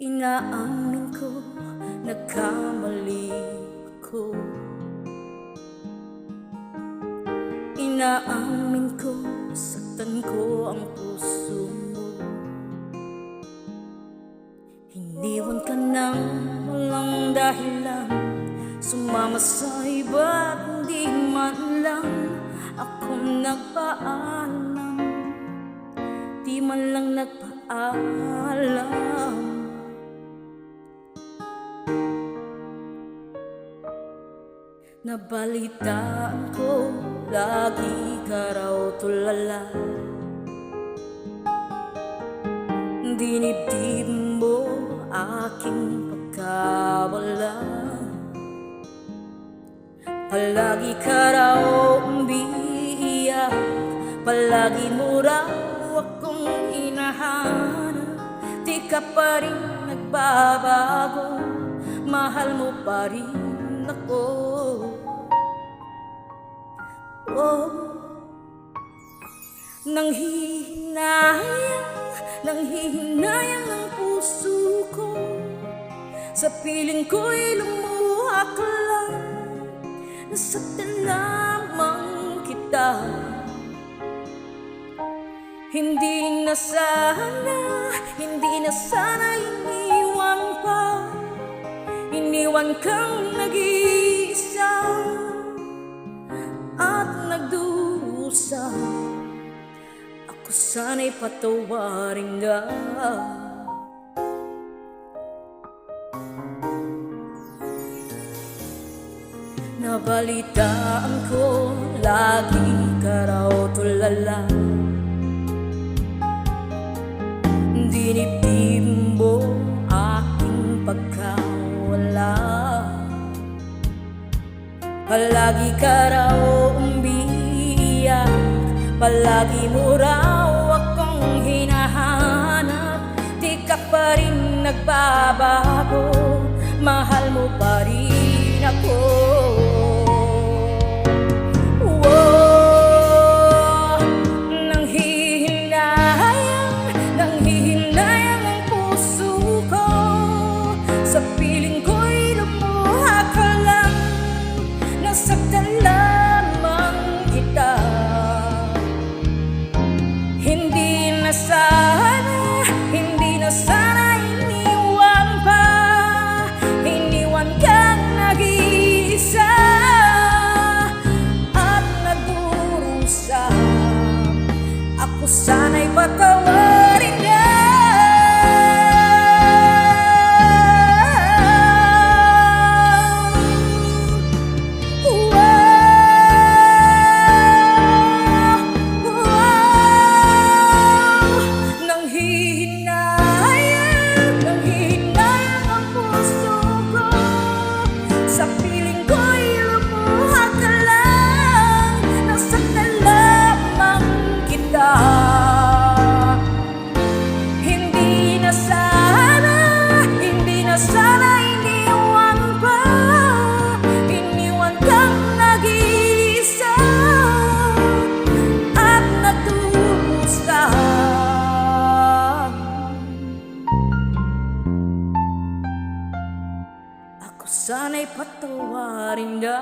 Inaamin ko, nagkamali ako. Inaamin ko, saktan ko ang puso mo. Iniwan ka nang walang dahilan, sumama sa iba't hindi man lang ako nagpaalam. Di man lang nagpaalam. Nabalitaan ko, lagi ka raw tulala. Dinibdib mo aking pagkawala. Palagi ka raw umiiyak, palagi mo raw akong hinahanap. Di ka pa rin nagbabago, mahal mo pa rin ako. Oh, nanghihinayang ang puso ko. Sa piling ko'y lumuha ka lang, nasaktan lamang kita. Hindi na sana iniwan pa. Iniwan kang nag-iisa at nagdusa. Ako sana'y patawarin ka. Nabalitaan ko, lagi ka raw tulala. Dinibdib mo aking pagkawala. Palagi ka raw umiiyak, palagi mo raw akong hinahanap. Di ka pa rin nagbabago, mahal mo pa rin ako. Nanghihinayang ang puso ko. Sa piling ko'y lumuha ka lang, nasaktan lamang kita. Hindi na sana iniwan pa. Iniwan kang nag-iisa at nagdurusa. Ako sana'y patawarin ka. Sana'y patawarin ka.